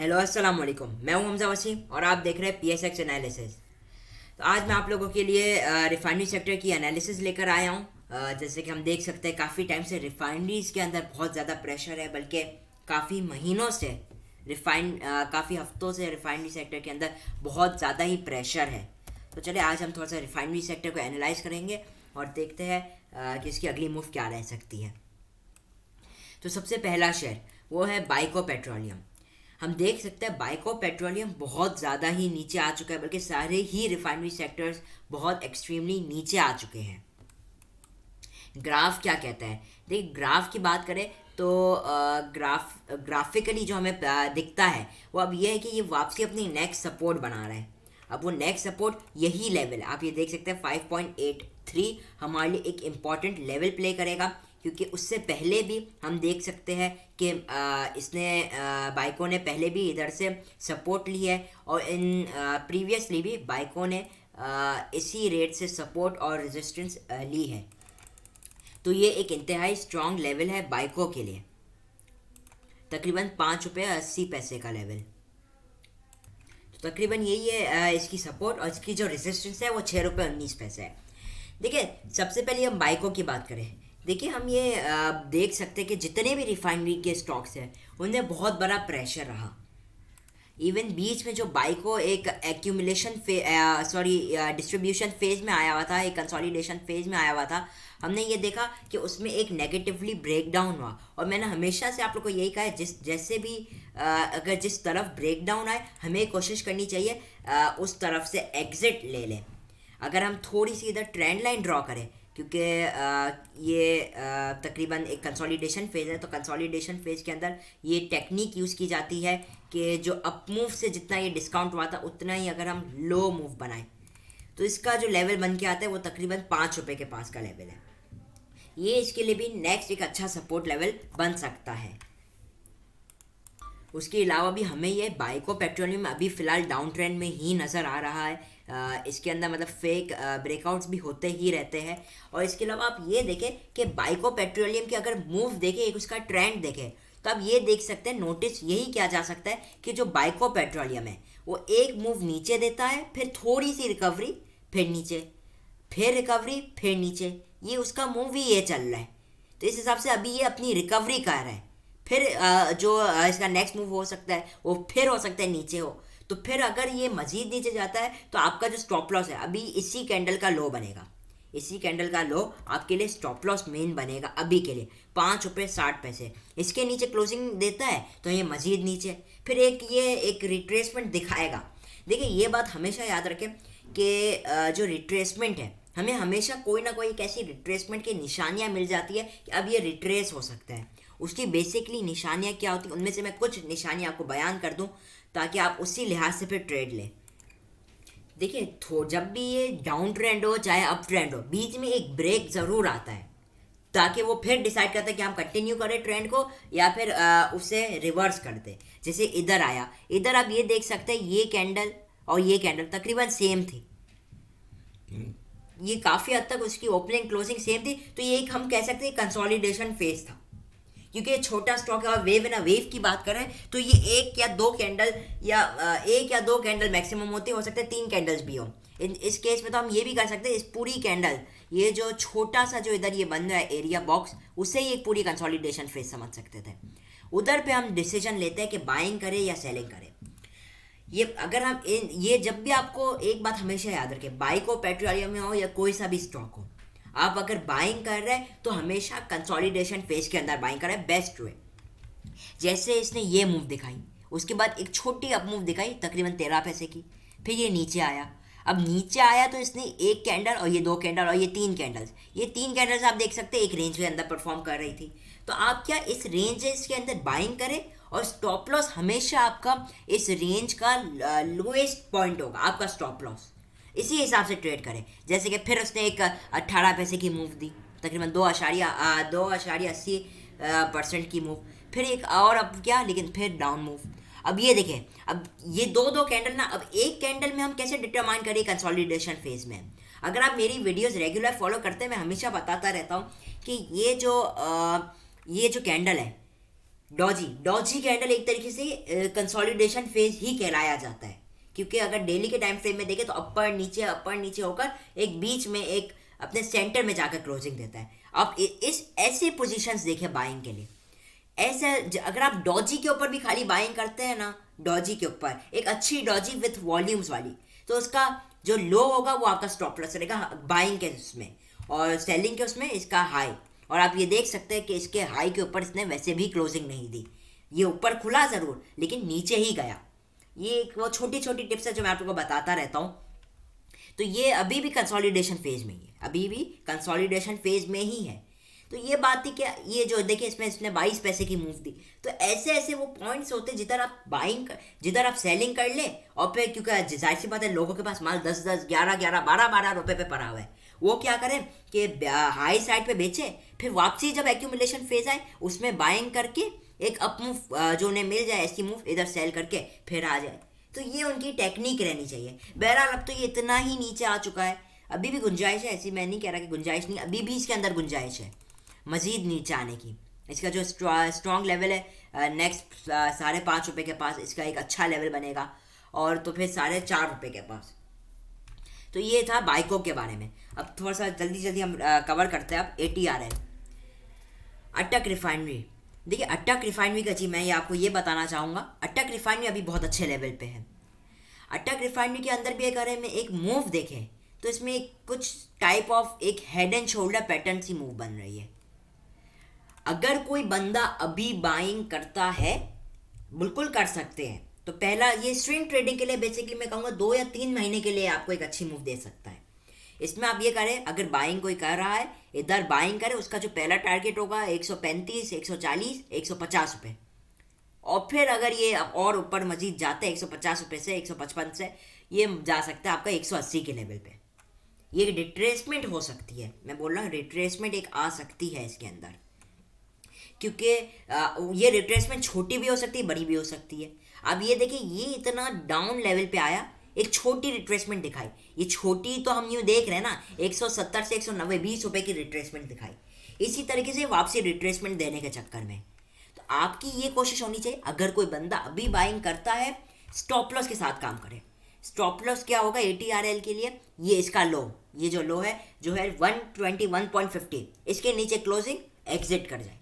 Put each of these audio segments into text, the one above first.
Hello अस्सलाम वालेकुम। मैं हूं हमजा वसीम और आप देख रहे हैं पीएसएक्स एनालिसिस। तो आज मैं आप लोगों के लिए रिफाइनरी सेक्टर की एनालिसिस लेकर आया हूं। जैसे कि हम देख सकते हैं काफ़ी टाइम से रिफाइनरीज के अंदर बहुत ज़्यादा प्रेशर है, बल्कि काफ़ी महीनों से काफ़ी हफ्तों से रिफाइनरी सेक्टर के अंदर बहुत ज़्यादा ही प्रेशर है। तो चलिए आज हम थोड़ा सा रिफाइनरी सेक्टर को एनालाइज करेंगे और देखते हैं कि इसकी अगली मूव क्या रह सकती है। तो सबसे पहला शेयर वो है बाइको पेट्रोलियम। हम देख सकते हैं बाइको पेट्रोलियम बहुत ज़्यादा ही नीचे आ चुका है, बल्कि सारे ही रिफाइनरी सेक्टर्स बहुत एक्सट्रीमली नीचे आ चुके हैं। ग्राफ क्या कहता है? देखिए, ग्राफ की बात करें तो ग्राफिकली जो हमें दिखता है वो अब ये है कि ये वापसी अपनी नेक्स्ट सपोर्ट बना रहा है। अब वो नेक्स्ट सपोर्ट यही लेवल है, आप ये देख सकते हैं 5.83 हमारे लिए एक इम्पॉर्टेंट लेवल प्ले करेगा, क्योंकि उससे पहले भी हम देख सकते हैं कि इसने बाइको ने पहले भी इधर से सपोर्ट ली है और इन प्रीवियसली भी बाइको ने इसी रेट से सपोर्ट और रेजिस्टेंस ली है। तो ये एक इंतहाई स्ट्रॉन्ग लेवल है बाइको के लिए, तकरीबन ₹5.80 का लेवल। तो तकरीबन यही है इसकी सपोर्ट, और इसकी जो रेजिस्टेंस है वो ₹6.19 है। देखिए, सबसे पहले हम बाइको की बात करें। देखिए, हम ये देख सकते हैं कि जितने भी रिफाइनरी के स्टॉक्स हैं उनमें बहुत बड़ा प्रेशर रहा। इवन बीच में जो बाइको एक एक्यूमुलेशन डिस्ट्रीब्यूशन फेज में आया हुआ था, एक कंसोलिडेशन फेज में आया हुआ था, हमने ये देखा कि उसमें एक नेगेटिवली ब्रेक डाउन हुआ। और मैंने हमेशा से आप लोग को यही कहा है, जैसे भी अगर जिस तरफ ब्रेक डाउन आए हमें कोशिश करनी चाहिए उस तरफ से एग्जिट ले लें। अगर हम थोड़ी सी इधर ट्रेंड लाइन ड्रॉ करें, क्योंकि ये तकरीबन एक कंसोलिडेशन फेज़ है, तो कंसोलिडेशन फेज़ के अंदर ये टेक्निक यूज़ की जाती है कि जो अप मूव से जितना ये डिस्काउंट हुआ था उतना ही अगर हम लो मूव बनाएं, तो इसका जो लेवल बन के आता है वो तकरीबन ₹5 के पास का लेवल है। ये इसके लिए भी नेक्स्ट एक अच्छा सपोर्ट लेवल बन सकता है। उसके अलावा भी हमें ये बाइको पेट्रोलियम अभी फ़िलहाल डाउन ट्रेंड में ही नज़र आ रहा है। इसके अंदर मतलब फेक ब्रेकआउट्स भी होते ही रहते हैं। और इसके अलावा आप ये देखें कि बाइको पेट्रोलियम के अगर मूव देखें, एक उसका ट्रेंड देखें, तो आप ये देख सकते हैं, नोटिस यही किया जा सकता है कि जो बाइको पेट्रोलियम है वो एक मूव नीचे देता है, फिर थोड़ी सी रिकवरी, फिर नीचे, फिर रिकवरी, फिर नीचे। ये उसका मूव ही ये चल रहा है। तो इस हिसाब से अभी ये अपनी रिकवरी कर रहा है। फिर जो इसका नेक्स्ट मूव हो सकता है वो फिर हो सकता है नीचे हो। तो फिर अगर ये मज़ीद नीचे जाता है तो आपका जो स्टॉप लॉस है अभी इसी कैंडल का लो बनेगा। इसी कैंडल का लो आपके लिए स्टॉप लॉस मेन बनेगा अभी के लिए ₹5.60। इसके नीचे क्लोजिंग देता है तो ये मज़ीद नीचे, फिर ये एक रिट्रेसमेंट दिखाएगा। देखिए, ये बात हमेशा याद रखें कि जो रिट्रेसमेंट है, हमें हमेशा कोई ना कोई एक ऐसी रिट्रेसमेंट की निशानियाँ मिल जाती है कि अब ये रिट्रेस हो सकता है। उसकी बेसिकली निशानियाँ क्या होती हैं, उनमें से मैं कुछ निशानियाँ आपको बयान कर दूँ ताकि आप उसी लिहाज से फिर ट्रेड लें। देखिए, जब भी ये डाउन ट्रेंड हो चाहे अप ट्रेंड हो, बीच में एक ब्रेक ज़रूर आता है, ताकि वो फिर डिसाइड करते हैं कि हम कंटिन्यू करें ट्रेंड को या फिर उसे रिवर्स कर दें। जैसे इधर आया, इधर आप ये देख सकते हैं ये कैंडल और ये कैंडल तकरीबन सेम थी। ये काफ़ी हद तक उसकी ओपनिंग क्लोजिंग सेम थी, तो ये एक हम कह सकते हैं कंसोलिडेशन फेज था, क्योंकि ये छोटा स्टॉक है। और वेव है ना, वेव की बात करें तो ये एक या दो कैंडल मैक्सिमम होते, हो सकते हैं 3 कैंडल्स भी हो। इस केस में तो हम ये भी कर सकते हैं, इस पूरी कैंडल, ये जो छोटा सा जो इधर ये बन रहा है एरिया बॉक्स, उससे ही एक पूरी कंसोलिडेशन फेज समझ सकते थे। उधर पे हम डिसीजन लेते हैं कि बाइंग करें या सेलिंग करें। ये जब भी आपको एक बात हमेशा याद रखें, बाइको पेट्रोलियम में हो या कोई सा भी स्टॉक हो, आप अगर बाइंग कर रहे हैं तो हमेशा कंसोलिडेशन फेज के अंदर बाइंग करें, बेस्ट वे। जैसे इसने ये मूव दिखाई, उसके बाद एक छोटी अप मूव दिखाई तकरीबन ₹13 की, फिर ये नीचे आया। अब नीचे आया तो इसने एक कैंडल और ये 2 कैंडल और ये 3 कैंडल्स आप देख सकते हैं एक रेंज के अंदर परफॉर्म कर रही थी। तो आप क्या इस रेंजेस के अंदर बाइंग करें, और स्टॉप लॉस हमेशा आपका इस रेंज का लोएस्ट पॉइंट होगा, आपका स्टॉप लॉस। इसी हिसाब से ट्रेड करें। जैसे कि फिर उसने एक ₹18 की मूव दी, तकरीबन 2.80% की मूव, फिर एक और अब क्या, लेकिन फिर डाउन मूव। अब ये देखें, अब ये दो कैंडल ना, अब एक कैंडल में हम कैसे डिटरमाइन करें कंसोलिडेशन फेज में। अगर आप मेरी वीडियोस रेगुलर फॉलो करते हैं, मैं हमेशा बताता रहता हूँ कि ये जो कैंडल है, डॉजी डॉजी कैंडल एक तरीके से कंसोलिडेशन फेज ही कहलाया जाता है, क्योंकि अगर डेली के टाइम फ्रेम में देखें तो अपर नीचे होकर एक बीच में एक अपने सेंटर में जाकर क्लोजिंग देता है। अब इस ऐसे पोजीशंस देखें बाइंग के लिए, ऐसा अगर आप डॉजी के ऊपर भी खाली बाइंग करते हैं ना, डॉजी के ऊपर एक अच्छी डॉजी विथ वॉल्यूम्स वाली, तो उसका जो लो होगा वो आपका स्टॉप लॉस रहेगा बाइंग के उसमें, और सेलिंग के उसमें इसका हाई। और आप ये देख सकते हैं कि इसके हाई के ऊपर इसने वैसे भी क्लोजिंग नहीं दी, ये ऊपर खुला ज़रूर लेकिन नीचे ही गया। ये एक वो छोटी छोटी टिप्स है जो मैं आप लोगों को बताता रहता हूँ। तो ये अभी भी कंसोलिडेशन फेज में ही है, अभी भी कंसोलिडेशन फेज में ही है। तो ये बात थी क्या, ये जो देखिए इसमें इसने 22 पैसे की मूव दी, तो ऐसे ऐसे वो पॉइंट्स होते हैं जिधर आप सेलिंग कर ले, और फिर क्योंकि जाहिर सी बात है लोगों के पास माल 10-10, 11-11, 12-12 रुपए पे पड़ा हुआ है, वो क्या करें कि हाई साइड पे बेचे, फिर वापसी जब एक्यूमुलेशन फेज आए उसमें बाइंग करके एक अप मूव जो उन्हें मिल जाए ऐसी मूव इधर सेल करके फिर आ जाए। तो ये उनकी टेक्निक रहनी चाहिए। बहरहाल अब तो ये इतना ही नीचे आ चुका है, अभी भी गुंजाइश है, ऐसी मैं नहीं कह रहा कि गुंजाइश नहीं, अभी भी इसके अंदर गुंजाइश है मज़ीद नीचे आने की। इसका जो स्ट्रॉन्ग लेवल है नेक्स्ट ₹5.5 के पास इसका एक अच्छा लेवल बनेगा, और तो फिर ₹4.5 के पास। तो ये था बाइको के बारे में। अब थोड़ा सा जल्दी हम कवर करते हैं अब ATRL, अटक रिफाइनरी। देखिए अटक रिफाइनरी का जी मैं ये आपको ये बताना चाहूँगा, अटक रिफाइनरी अभी बहुत अच्छे लेवल पे है। अटक रिफाइनरी के अंदर भी अगर हमें एक मूव देखें तो इसमें कुछ टाइप ऑफ एक हेड एंड शोल्डर पैटर्न सी मूव बन रही है। अगर कोई बंदा अभी बाइंग करता है, बिल्कुल कर सकते हैं। तो पहला ये स्विंग ट्रेडिंग के लिए बेसिकली मैं कहूँगा 2 या 3 महीने के लिए आपको एक अच्छी मूव दे सकता है। इसमें आप ये करें, अगर बाइंग कोई कर रहा है इधर बाइंग करे, उसका जो पहला टारगेट होगा 135, 140, 150 रुपये, और फिर अगर ये और ऊपर मजीद जाते हैं 150 रुपये से 155 से ये जा सकता है आपका 180 के लेवल पे। ये रिट्रेसमेंट हो सकती है, मैं बोल रहा हूँ रिट्रेसमेंट एक आ सकती है इसके अंदर, क्योंकि ये रिट्रेसमेंट छोटी भी हो सकती है बड़ी भी हो सकती है। अब ये देखिए ये इतना डाउन लेवल पे आया, एक छोटी रिट्रेसमेंट दिखाई, ये छोटी तो हम यूँ देख रहे हैं ना 170 से 190, 20 रुपये की रिट्रेसमेंट दिखाई। इसी तरीके से वापसी रिट्रेसमेंट देने के चक्कर में तो आपकी ये कोशिश होनी चाहिए, अगर कोई बंदा अभी बाइंग करता है स्टॉप लॉस के साथ काम करे। स्टॉप लॉस क्या होगा ATRL के लिए, ये इसका लो, ये जो लो है जो है 121.50, इसके नीचे क्लोजिंग एग्जिट कर जाए,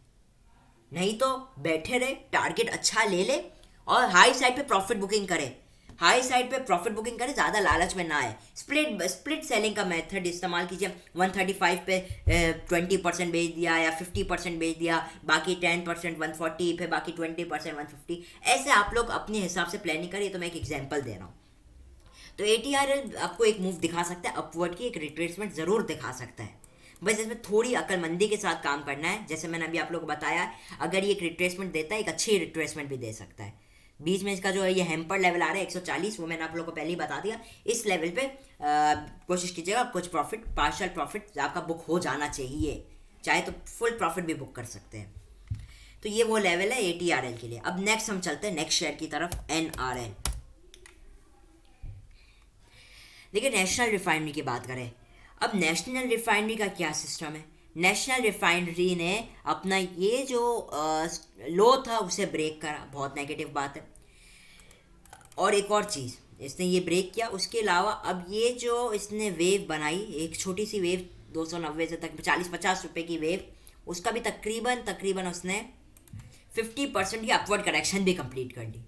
नहीं तो बैठे रहे, टारगेट अच्छा ले ले और हाई साइड पे प्रॉफिट बुकिंग करे, हाई साइड पे प्रॉफिट बुकिंग करे, ज़्यादा लालच में ना आए। स्प्लिट सेलिंग का मेथड इस्तेमाल कीजिए, 135 पे 20% बेच दिया या 50% बेच दिया, बाकी 10% 140, फिर बाकी 20% 150, ऐसे आप लोग अपने हिसाब से प्लानिंग करिए। तो मैं एक एग्जांपल दे रहा हूँ। तो ATRL आपको एक मूव दिखा सकता है अपवर्ड की, एक रिट्रेसमेंट ज़रूर दिखा सकता है, बस इसमें थोड़ी अक्लमंदी के साथ काम करना है। जैसे मैंने अभी आप लोगों को बताया, अगर ये एक रिट्रेसमेंट देता है, एक अच्छी रिट्रेसमेंट भी दे सकता है। बीच में इसका जो है ये हेम्पर लेवल आ रहा है 140, वो मैंने आप लोगों को पहले ही बता दिया। इस लेवल पे कोशिश कीजिएगा कुछ प्रॉफिट, पार्शियल प्रॉफिट आपका बुक हो जाना चाहिए, चाहे तो फुल प्रॉफिट भी बुक कर सकते हैं। तो ये वो लेवल है ATRL के लिए। अब नेक्स्ट हम चलते हैं नेक्स्ट शेयर की तरफ, NRL। देखिए नेशनल रिफाइनरी की बात करें, अब नेशनल रिफाइनरी का क्या सिस्टम है। नेशनल रिफाइनरी ने अपना ये जो लो था उसे ब्रेक करा, बहुत नेगेटिव बात है। और एक और चीज़, इसने ये ब्रेक किया, उसके अलावा अब ये जो इसने वेव बनाई, एक छोटी सी वेव 290 से तक 40-50 रुपये की वेव, उसका भी तकरीबन उसने 50% की अपवर्ड करेक्शन भी कंप्लीट कर दी,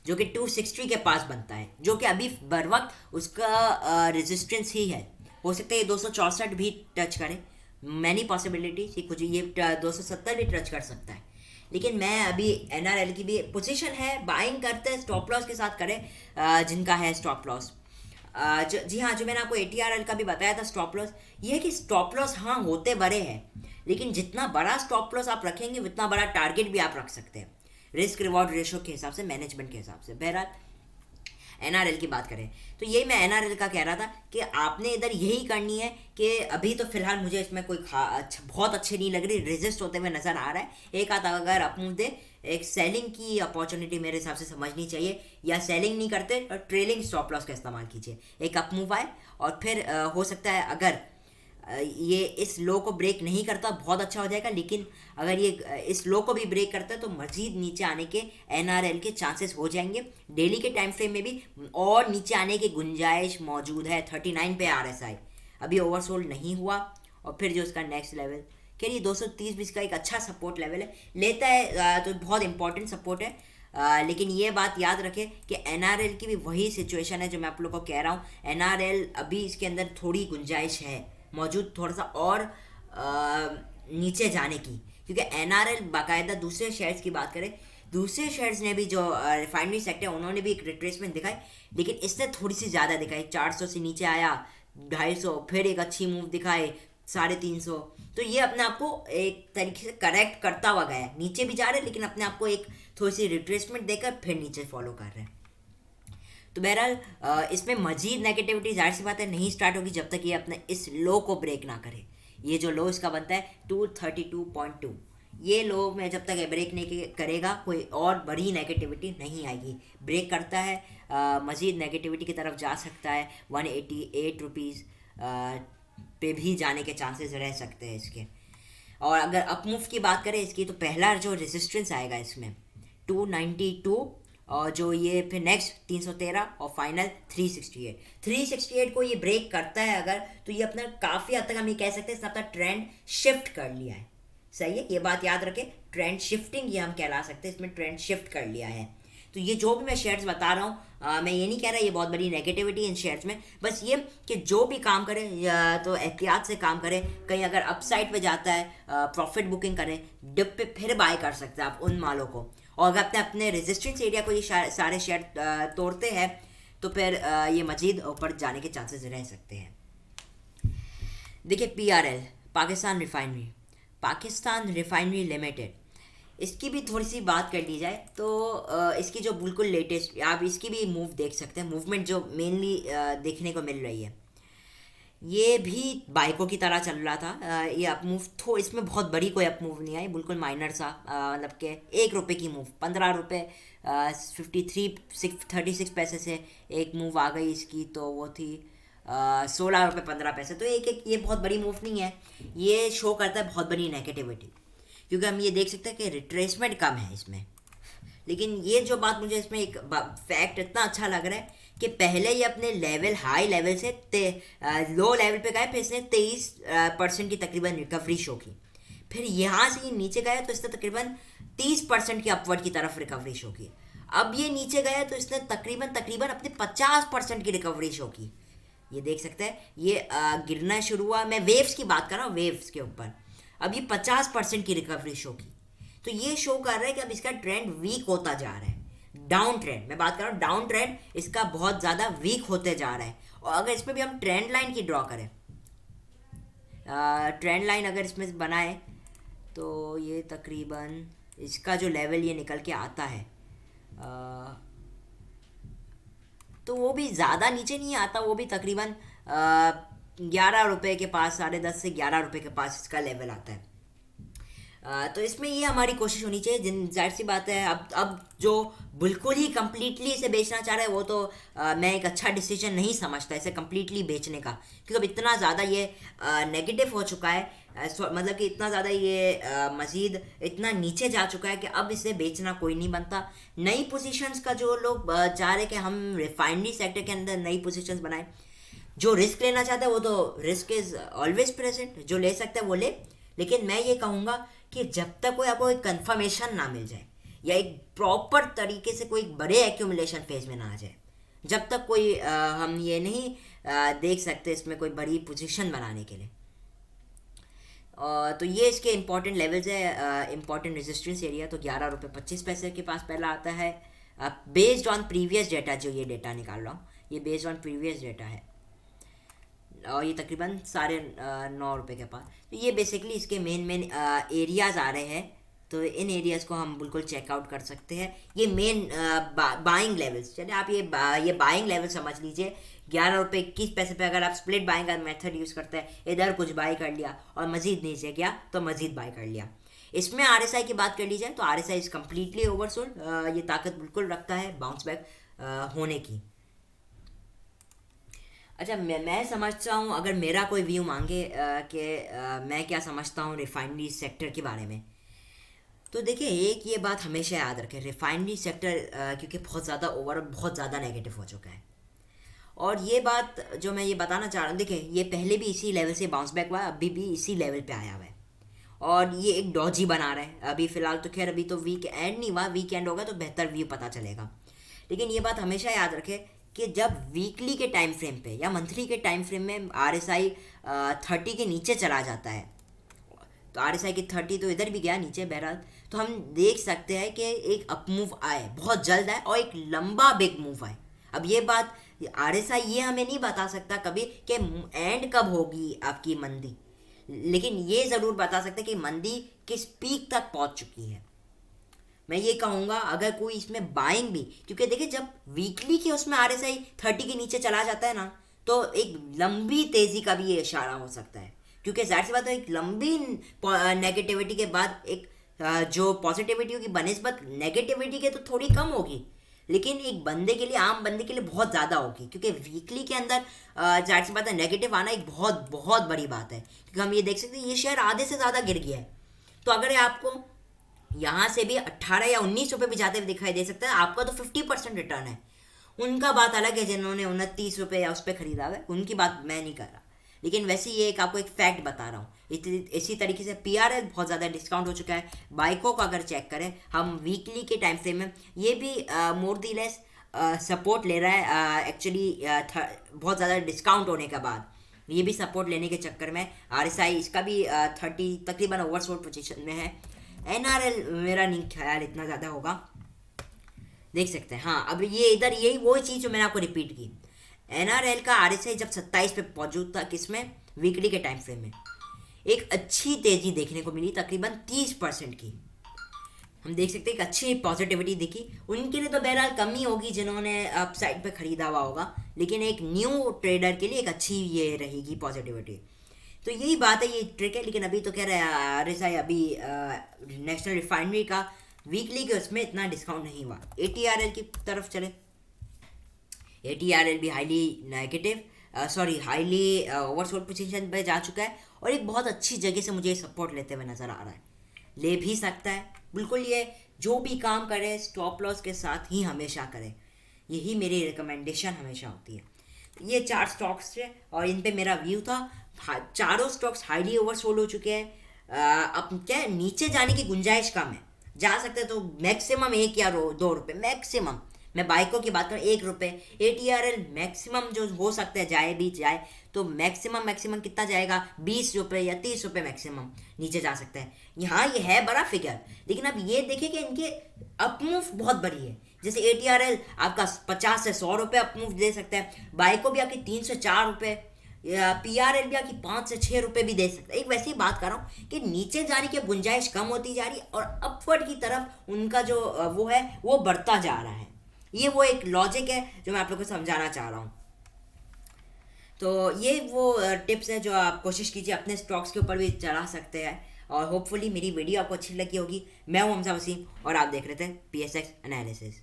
जो कि 260 के पास बनता है, जो कि अभी बर वक्त उसका रेजिस्टेंस ही है। हो सकता है ये 264 भी टच करे, मैनी पॉसिबिलिटी, कुछ ये 270 भी टच कर सकता है। लेकिन मैं अभी NRL की भी पोजीशन है, बाइंग करते हैं स्टॉप लॉस के साथ करें जिनका है स्टॉप लॉस। जी हाँ, जो मैंने आपको ATRL का भी बताया था स्टॉप लॉस, ये है कि स्टॉप लॉस हाँ होते बड़े हैं, लेकिन जितना बड़ा स्टॉप लॉस आप रखेंगे उतना बड़ा टारगेट भी आप रख सकते हैं, रिस्क रिवॉर्ड रेशो के हिसाब से, मैनेजमेंट के हिसाब से। बहरहाल NRL की बात करें तो यही मैं NRL का कह रहा था कि आपने इधर यही करनी है कि अभी तो फिलहाल मुझे इसमें कोई बहुत अच्छी नहीं लग रही, रेजिस्ट होते हुए नज़र आ रहा है। एक आध अगर अप मूव दे, एक सेलिंग की अपॉर्चुनिटी मेरे हिसाब से समझनी चाहिए, या सेलिंग नहीं करते और ट्रेलिंग स्टॉप लॉस का इस्तेमाल कीजिए। एक अप मूव आए और फिर हो सकता है अगर ये इस लो को ब्रेक नहीं करता बहुत अच्छा हो जाएगा, लेकिन अगर ये इस लो को भी ब्रेक करता है तो मजीद नीचे आने के एनआरएल के चांसेस हो जाएंगे। डेली के टाइम फ्रेम में भी और नीचे आने की गुंजाइश मौजूद है। 39 पे आरएसआई अभी ओवरसोल्ड नहीं हुआ, और फिर जो उसका नेक्स्ट लेवल क्या ये 230 का एक अच्छा सपोर्ट लेवल है, लेता है तो बहुत इंपॉर्टेंट सपोर्ट है। लेकिन ये बात याद रखें कि एनआरएल की भी वही सिचुएशन है जो मैं आप लोगों को कह रहा हूँ। एनआरएल अभी इसके अंदर थोड़ी गुंजाइश है मौजूद, थोड़ा सा और नीचे जाने की, क्योंकि एनआरएल बाकायदा दूसरे शेयर्स की बात करें, दूसरे शेयर्स ने भी जो रिफाइनरी सेक्टर उन्होंने भी एक रिट्रेसमेंट दिखाई, लेकिन इसने थोड़ी सी ज़्यादा दिखाई। 400 से नीचे आया, 250, फिर एक अच्छी मूव दिखाए 350। तो ये अपने आप को एक तरीके से करेक्ट करता हुआ गया है, नीचे भी जा रहे हैं लेकिन अपने आप को एक थोड़ी सी रिट्रेसमेंट देकर फिर नीचे फॉलो कर रहे हैं। तो बहरहाल इसमें मजीद नेगेटिविटी जाहिर सी बात है नहीं स्टार्ट होगी जब तक ये अपने इस लो को ब्रेक ना करे। ये जो लो इसका बनता है 232.2, ये लो में जब तक ब्रेक नहीं करेगा कोई और बड़ी नेगेटिविटी नहीं आएगी। ब्रेक करता है मजीद नेगेटिविटी की तरफ जा सकता है, 188 रुपीज़ पे भी जाने के चांसेस रह सकते हैं इसके। और अगर अपमूव की बात करें इसकी, तो पहला जो रेजिस्टेंस आएगा इसमें 292, और जो ये फिर नेक्स्ट 313 और फाइनल 368 को ये ब्रेक करता है अगर, तो ये अपना काफ़ी हद तक हम ये कह सकते हैं अपना ट्रेंड शिफ्ट कर लिया है। सही है, ये बात याद रखें, ट्रेंड शिफ्टिंग ये हम कहला सकते हैं, इसमें ट्रेंड शिफ्ट कर लिया है। तो ये जो भी मैं शेयर्स बता रहा हूँ मैं ये नहीं कह रहा ये बहुत बड़ी नेगेटिविटी इन शेयर्स में, बस ये कि जो भी काम करें या तो एहतियात से काम करें। कहीं अगर अपसाइड पे जाता है प्रॉफिट बुकिंग करें, डिप पे फिर बाय कर सकते हैं आप उन मालों को। और अगर अपने अपने रेजिस्टेंस एरिया को ये सारे शेयर तोड़ते हैं तो फिर ये मजीद ऊपर जाने के चांसेस रह सकते हैं। देखिए PRL, पाकिस्तान रिफाइनरी लिमिटेड, इसकी भी थोड़ी सी बात कर ली जाए तो इसकी जो बिल्कुल लेटेस्ट आप इसकी भी मूव देख सकते हैं, मूवमेंट जो मेनली देखने को मिल रही है, ये भी बाइकों की तरह चल रहा था। ये अप मूव तो इसमें बहुत बड़ी कोई अप मूव नहीं आई, बिल्कुल माइनर सा, मतलब के 1 रुपये की मूव, 15 रुपये 36 पैसे से एक मूव आ गई इसकी, तो वो थी 16 रुपये 15 पैसे। तो एक ये बहुत बड़ी मूव नहीं है, ये शो करता है बहुत बड़ी नेगेटिविटी, क्योंकि हम ये देख सकते हैं कि रिट्रेसमेंट कम है इसमें। लेकिन ये जो बात मुझे इसमें एक फैक्ट इतना अच्छा लग रहा है कि पहले ये अपने लेवल हाई लेवल से लो लेवल पे गए, फिर इसने 23% की तकरीबन रिकवरी शो की, फिर यहाँ से ये नीचे गया तो इसने तकरीबन 30% की अपवर्ड की तरफ रिकवरी शो की। अब ये नीचे गया तो इसने तकरीबन अपने 50% की रिकवरी शो की। ये देख सकते हैं, ये गिरना शुरू हुआ, मैं वेव्स की बात कर रहा हूँ, वेव्स के ऊपर अब ये 50% की रिकवरी शो की। तो ये शो कर रहा है कि अब इसका ट्रेंड वीक होता जा रहा है, डाउन ट्रेंड मैं बात कर रहा हूँ, डाउन ट्रेंड इसका बहुत ज़्यादा वीक होते जा रहा है। और अगर इसमें भी हम ट्रेंड लाइन की ड्रॉ करें, ट्रेंड लाइन अगर इसमें बनाए तो ये तकरीबन इसका जो लेवल ये निकल के आता है तो वो भी ज़्यादा नीचे नहीं आता, वो भी तकरीबन 11 रुपये के पास, 10.5 से 11 रुपये के पास इसका लेवल आता है। तो इसमें ये हमारी कोशिश होनी चाहिए, जाहिर सी बात है अब जो बिल्कुल ही कम्प्लीटली इसे बेचना चाह रहा है वो तो मैं एक अच्छा डिसीजन नहीं समझता इसे कम्प्लीटली बेचने का, क्योंकि अब इतना ज़्यादा ये नेगेटिव हो चुका है, मतलब कि इतना ज़्यादा ये मज़ीद इतना नीचे जा चुका है कि अब इसे बेचना कोई नहीं बनता। नई पोजीशंस का जो लोग चाह रहे कि हम रिफाइनरी सेक्टर के अंदर नई पोजीशंस बनाएं, जो रिस्क लेना चाहता है वो तो रिस्क इज़ ऑलवेज प्रेजेंट, जो ले सकता है वो ले। लेकिन मैं ये कहूँगा कि जब तक कोई आपको एक कंफर्मेशन ना मिल जाए या एक प्रॉपर तरीके से कोई बड़े एक्यूमुलेशन फेज में ना आ जाए, जब तक कोई हम ये नहीं देख सकते इसमें कोई बड़ी पोजीशन बनाने के लिए। तो ये इसके इंपॉर्टेंट लेवल्स है, इंपॉर्टेंट रेजिस्टेंस एरिया तो 11 रुपये 25 पैसे के पास पहला आता है, बेस्ड ऑन प्रीवियस डेटा। जो ये डेटा निकाल रहा हूँ ये बेस्ड ऑन प्रीवियस डेटा है, और ये तकरीबन 9.5 रुपये के पास। तो ये बेसिकली इसके मेन एरियाज़ आ रहे हैं, तो इन एरियाज़ को हम बिल्कुल चेकआउट कर सकते हैं। ये मेन बाइंग लेवल्स, चलिए आप ये बाइंग लेवल समझ लीजिए। 11 रुपये 21 पैसे पे अगर आप स्प्लिट बाइंग का मेथड यूज़ करते हैं, इधर कुछ बाई कर लिया और मज़ीद नीचे गया तो मज़ीद बाई कर लिया। इसमें RSI की बात कर ली जाए तो RSI इज़ कम्प्लीटली ओवरसोल्ड, ये ताकत बिल्कुल रखता है बाउंस बैक होने की। अच्छा, मैं समझता हूँ, अगर मेरा कोई व्यू मांगे कि मैं क्या समझता हूँ रिफाइनरी सेक्टर के बारे में, तो देखिए एक ये बात हमेशा याद रखें, रिफाइनरी सेक्टर क्योंकि बहुत ज़्यादा ओवरऑल बहुत ज़्यादा नेगेटिव हो चुका है। और ये बात जो मैं ये बताना चाह रहा हूँ, देखिए ये पहले भी इसी लेवल से बाउंस बैक हुआ है, अभी भी इसी लेवल पे आया हुआ है और ये एक डॉजी बना रहा है अभी फ़िलहाल। तो खैर अभी तो वीक एंड नहीं हुआ, वीक एंड होगा तो बेहतर व्यू पता चलेगा। लेकिन ये बात हमेशा याद रखें कि जब वीकली के टाइम फ्रेम पे या मंथली के टाइम फ्रेम में RSI 30 के नीचे चला जाता है, तो RSI की 30 तो इधर भी गया नीचे बहरहाल, तो हम देख सकते हैं कि एक अप मूव आए, बहुत जल्द आए और एक लंबा बिग मूव आए। अब ये बात RSI ये हमें नहीं बता सकता कभी कि एंड कब होगी आपकी मंदी, लेकिन ये ज़रूर बता सकते हैं कि मंदी किस पीक तक पहुंच चुकी है। मैं ये कहूँगा अगर कोई इसमें बाइंग भी, क्योंकि देखिए जब वीकली के उसमें RSI 30 के नीचे चला जाता है ना, तो एक लंबी तेज़ी का भी ये इशारा हो सकता है, क्योंकि जाहिर सी बात है एक लंबी नेगेटिविटी के बाद एक जो पॉजिटिविटी होगी बनिस्बत नेगेटिविटी के तो थोड़ी कम होगी, लेकिन एक बंदे के लिए, आम बंदे के लिए बहुत ज़्यादा होगी, क्योंकि वीकली के अंदर जाहिर सी बात है नेगेटिव आना एक बहुत बहुत बड़ी बात है। क्योंकि हम ये देख सकते हैं ये शेयर आधे से ज़्यादा गिर गया है। तो अगर ये आपको यहाँ से भी 18 या 19 रुपये भी जाते हुए दिखाई दे सकता है, आपका तो 50% रिटर्न है। उनका बात अलग है जिन्होंने 29 रुपये या उस पर खरीदा हुआ है, उनकी बात मैं नहीं कर रहा। लेकिन वैसे ये एक आपको एक फैक्ट बता रहा हूँ। इसी तरीके से PRL बहुत ज़्यादा डिस्काउंट हो चुका है। बाइको का अगर चेक करें हम वीकली के टाइम फ्रेम में, ये भी मोर दी लेस सपोर्ट ले रहा है एक्चुअली, बहुत ज़्यादा डिस्काउंट होने के बाद ये भी सपोर्ट लेने के चक्कर में RSI इसका भी 30 तकरीबन ओवरसोल्ड पोजीशन में है। NRL मेरा नहीं ख्याल इतना ज़्यादा होगा, देख सकते हैं। हाँ, अब ये इधर यही वो चीज़ जो मैंने आपको रिपीट की, NRL का RSI जब 27 पे मौजूद था, किसमें, वीकली के टाइम फ्रेम में, एक अच्छी तेज़ी देखने को मिली तकरीबन 30% की। हम देख सकते हैं एक अच्छी पॉजिटिविटी दिखी। उनके लिए तो बहरहाल कम ही होगी जिन्होंने अप साइड पे ख़रीदा हुआ होगा, लेकिन एक न्यू ट्रेडर के लिए एक अच्छी ये रहेगी पॉजिटिविटी। तो यही बात है, ये ट्रिक है। लेकिन अभी तो कह रहे हैं RSI अभी नेशनल रिफाइनरी का वीकली के उसमें इतना डिस्काउंट नहीं हुआ। ATRL की तरफ चले, ATRL भी highly negative, sorry highly oversold position पे जा चुका है और एक बहुत अच्छी जगह से मुझे सपोर्ट लेते हुए नज़र आ रहा है। ले भी सकता है बिल्कुल, ये जो भी काम करे स्टॉप लॉस के साथ ही हमेशा करे, यही मेरी रिकमेंडेशन हमेशा होती है। तो ये 4 स्टॉक्स थे और इन पे मेरा व्यू था। चारों स्टॉक्स हाईली ओवरसोल्ड हो चुके हैं। अब क्या है, नीचे जाने की गुंजाइश कम है, जा सकते हैं तो मैक्सिमम 1 या 2 रुपये मैक्सिमम। मैं बाइकों की बात करूँ 1 रुपये। ATRL मैक्सिमम जो हो सकता है जाए भी जाए तो मैक्सिमम कितना जाएगा, 20 रुपये या 30 रुपये मैक्सिमम नीचे जा सकता है। यहाँ ये है बड़ा फिगर, लेकिन अब ये देखिए कि इनके अपमूव बहुत बड़ी है। जैसे ATRL आपका 50 से 100 रुपये अपमूव दे सकता है, बाइको भी आपकी 3 से 4 रुपये, PRL भी आपकी 5 से 6 रुपये भी दे सकता है। एक वैसी बात कर रहा हूँ कि नीचे जाने की गुंजाइश कम होती जा रही है और अपवर्ड की तरफ उनका जो वो है वो बढ़ता जा रहा है। ये वो एक लॉजिक है जो मैं आप लोगों को समझाना चाह रहा हूँ। तो ये वो टिप्स है जो आप कोशिश कीजिए अपने स्टॉक्स के ऊपर भी चला सकते हैं। और होपफुली मेरी वीडियो आपको अच्छी लगी होगी। मैं हूँ हमजा वसीम और आप देख रहे थे PSX एनालिसिस।